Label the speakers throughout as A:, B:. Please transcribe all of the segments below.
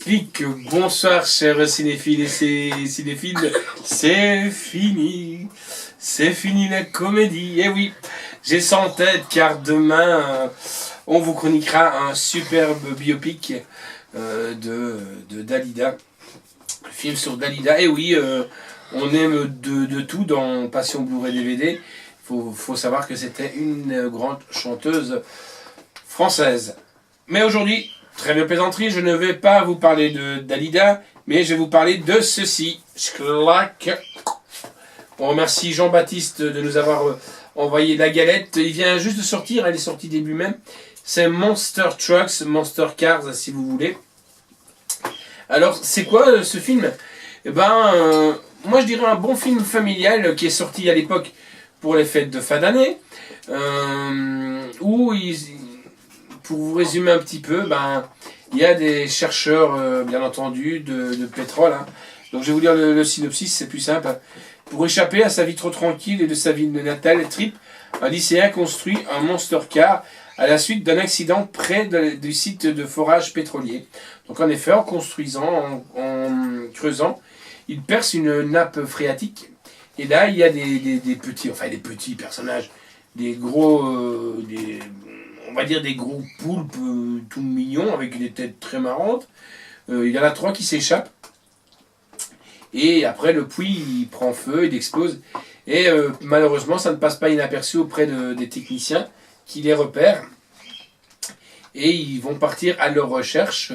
A: Clic, bonsoir chers cinéphiles et cinéphiles, c'est fini. C'est fini la comédie. Et oui, j'ai ça en tête car demain, on vous chroniquera un superbe biopic de Dalida. Le film sur Dalida. Et oui, on aime de tout dans Passion Blu-ray DVD. Faut savoir que c'était une grande chanteuse française. Mais aujourd'hui, trêve de plaisanterie, je ne vais pas vous parler de Dalida, mais je vais vous parler de ceci. Schlac. On remercie Jean-Baptiste de nous avoir envoyé la galette. Il vient juste de sortir, elle est sortie début même. C'est Monster Trucks, Monster Cars si vous voulez. Alors, c'est quoi ce film? Eh ben, moi je dirais un bon film familial qui est sorti à l'époque pour les fêtes de fin d'année. Où pour vous résumer un petit peu, il y a des chercheurs, bien entendu, de pétrole. Hein. Donc je vais vous lire le synopsis, c'est plus simple. Pour échapper à sa vie trop tranquille et de sa ville natale, Trip, un lycéen construit un monster car à la suite d'un accident près du site de forage pétrolier. Donc en effet, en construisant, en creusant, il perce une nappe phréatique. Et là, il y a des petits personnages, des gros, on va dire des gros poulpes tout mignons avec des têtes très marrantes. Il y en a 3 qui s'échappent. Et après, le puits il prend feu, il explose. Et malheureusement, ça ne passe pas inaperçu auprès des techniciens qui les repèrent. Et ils vont partir à leur recherche.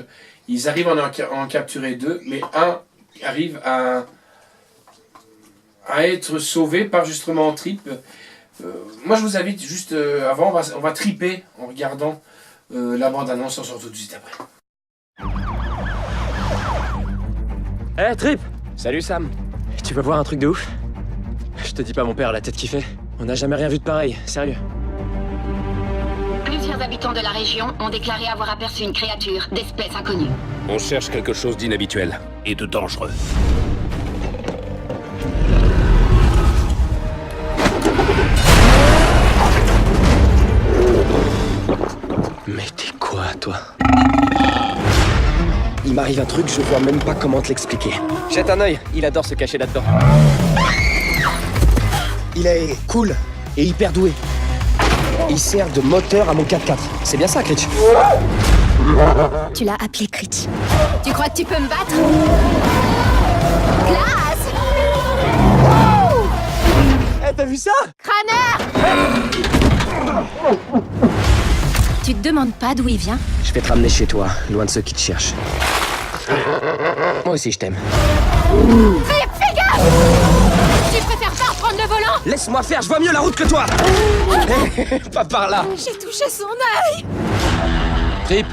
A: Ils arrivent à en capturer 2, mais un arrive à être sauvé par justement Trip. Moi, je vous invite juste avant, on va triper en regardant la bande-annonce. On se retrouve tout de suite après.
B: Hey, Trip! Salut Sam. Tu veux voir un truc de ouf? Je te dis pas mon père, la tête qui fait. On n'a jamais rien vu de pareil, sérieux.
C: Plusieurs habitants de la région ont déclaré avoir aperçu une créature d'espèce inconnue.
D: On cherche quelque chose d'inhabituel et de dangereux.
B: Mais t'es quoi, toi? Il m'arrive un truc, je vois même pas comment te l'expliquer. Jette un œil, il adore se cacher là-dedans. Il est cool et hyper doué. Il sert de moteur à mon 4x4. C'est bien ça, Critch?
E: Tu l'as appelé Critch. Tu crois que tu peux me battre? Classe!
B: Eh, t'as vu ça?
E: Crâneur! Tu te demandes pas d'où il vient?
B: Je vais te ramener chez toi, loin de ceux qui te cherchent. Moi aussi, je t'aime.
E: Fais gaffe! Tu préfères pas reprendre le volant?
B: Laisse-moi faire, je vois mieux la route que toi. Pas par là.
E: J'ai touché son œil!
D: Trip,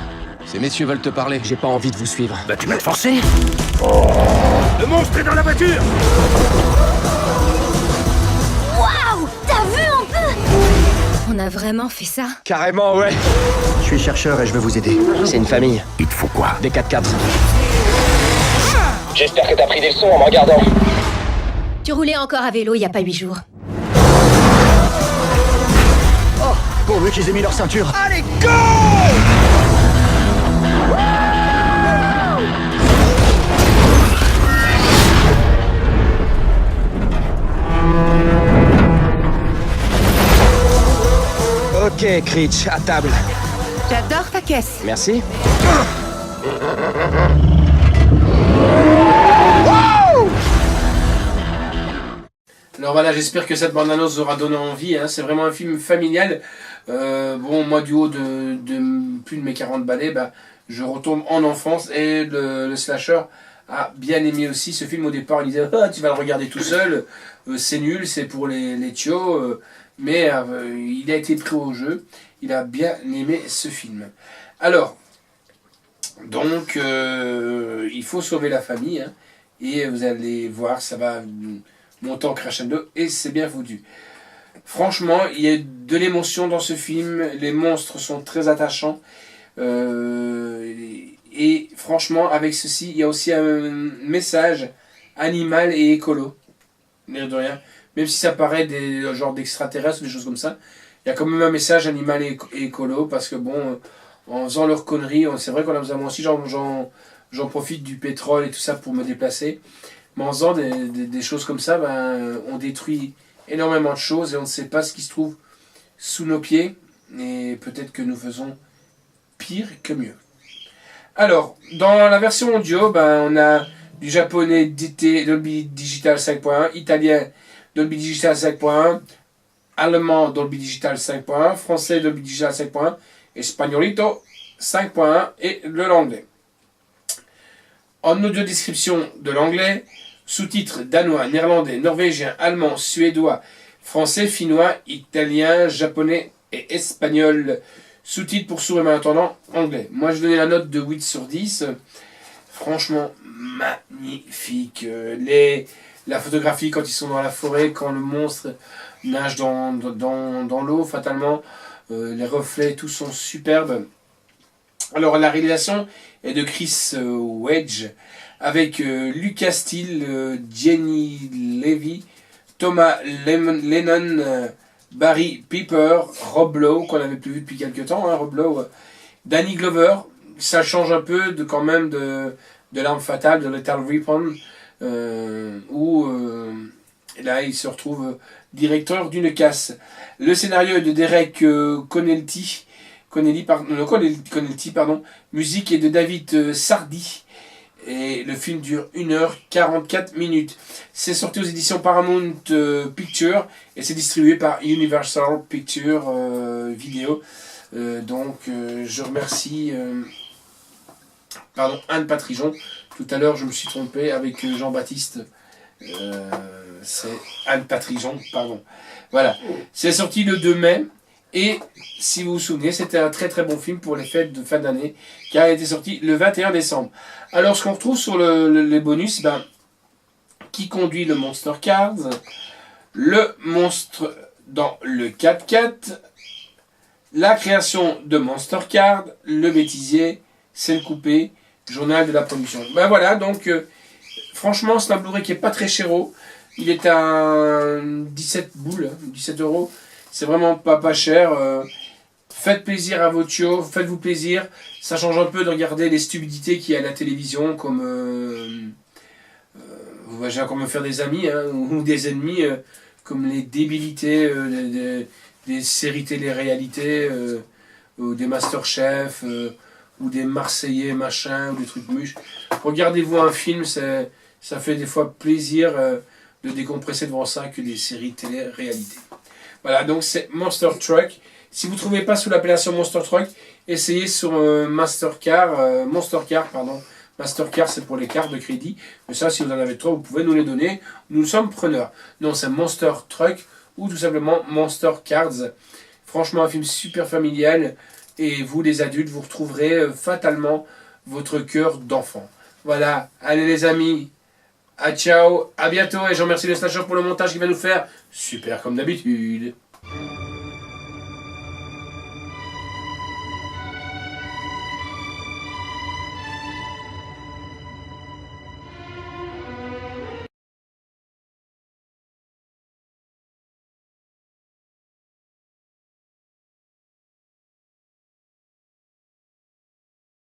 D: ces messieurs veulent te parler.
B: J'ai pas envie de vous suivre.
D: Bah tu vas te forcer. Le monstre est dans la voiture.
E: Waouh! T'as vu un peu? On a vraiment fait ça?
B: Carrément, ouais.
F: Je suis chercheur et je veux vous aider.
B: C'est une famille.
D: Il te faut quoi?
B: Des 4x4.
G: J'espère que t'as pris des leçons en me regardant.
E: Tu roulais encore à vélo il y a pas 8 jours.
F: Oh, pourvu qu'ils aient mis leur ceinture.
B: Allez, go! Ok, Critch, à table.
E: J'adore ta caisse.
B: Merci.
A: Alors voilà, j'espère que cette bande-annonce aura donné envie. Hein. C'est vraiment un film familial. Moi, du haut de plus de mes 40 balais, je retombe en enfance. Et le slasher a bien aimé aussi ce film. Au départ, il disait tu vas le regarder tout seul. C'est nul, c'est pour les tchios. Mais il a été pris au jeu. Il a bien aimé ce film. Alors, donc, il faut sauver la famille. Hein, et vous allez voir, ça va monter en crescendo. Et c'est bien foutu. Franchement, il y a de l'émotion dans ce film. Les monstres sont très attachants. Et franchement, avec ceci, il y a aussi un message animal et écolo. L'air de rien. Même si ça paraît des genres d'extraterrestres ou des choses comme ça, il y a quand même un message animal et écolo, parce que bon, en faisant leurs conneries, c'est vrai qu'on a besoin, moi aussi j'en profite du pétrole et tout ça pour me déplacer. Mais en faisant des choses comme ça, ben, on détruit énormément de choses et on ne sait pas ce qui se trouve sous nos pieds. Et peut-être que nous faisons pire que mieux. Alors, dans la version audio, ben, on a du japonais DT, Dolby Digital 5.1, italien Dolby Digital 5.1, allemand Dolby Digital 5.1, français Dolby Digital 5.1, espagnolito 5.1 et de l'anglais. En audio description de l'anglais, sous-titres danois, néerlandais, norvégien, allemand, suédois, français, finnois, italien, japonais et espagnol. Sous-titres pour sourds et malentendants, anglais. Moi, je donnais la note de 8 sur 10. Franchement, magnifique. La photographie quand ils sont dans la forêt, quand le monstre nage dans l'eau, fatalement. Les reflets, tout sont superbes. Alors, la réalisation est de Chris Wedge, avec Lucas Steele, Jenny Levy, Thomas Lennon, Barry Pepper, Rob Lowe, qu'on n'avait plus vu depuis quelques temps, hein, Rob Lowe, Danny Glover. Ça change un peu quand même de L'Arme Fatale, de Lethal Weapon, où là il se retrouve directeur d'une casse. Le scénario est de Derek Connelly, musique est de David Sardi. Et le film dure 1h44. C'est sorti aux éditions Paramount Pictures et c'est distribué par Universal Pictures Vidéo. Donc je remercie Anne Patrijon. Tout à l'heure je me suis trompé avec Jean-Baptiste. C'est Anne Patrijon, pardon. Voilà. C'est sorti le 2 mai. Et si vous vous souvenez, c'était un très très bon film pour les fêtes de fin d'année qui a été sorti le 21 décembre. Alors ce qu'on retrouve sur les bonus, ben, qui conduit le Monster Cards, le monstre dans le 4x4, la création de Monster Card, le bêtisier, scène coupée, journal de la production. Ben voilà, donc franchement c'est un Blu-ray qui est pas très chéro. Il est à 17 boules, 17 euros. C'est vraiment pas cher. Faites plaisir à vos chiots, faites-vous plaisir. Ça change un peu de regarder les stupidités qu'il y a à la télévision, comme j'ai encore me faire des amis hein, ou des ennemis, comme les débilités des séries télé-réalités, ou des Masterchef, ou des Marseillais machin, ou des trucs muches. Regardez-vous un film, ça fait des fois plaisir de décompresser devant ça que des séries télé-réalités. Voilà, donc c'est Monster Truck. Si vous ne trouvez pas sous l'appellation Monster Truck, essayez sur Mastercard, pardon. Mastercard, c'est pour les cartes de crédit. Mais ça, si vous en avez trop, vous pouvez nous les donner. Nous sommes preneurs. Non, c'est Monster Truck ou tout simplement Monster Cards. Franchement, un film super familial. Et vous, les adultes, vous retrouverez fatalement votre cœur d'enfant. Voilà. Allez, les amis. Ciao. À bientôt. Et je remercie le Slasher pour le montage qu'il va nous faire. Super comme d'habitude.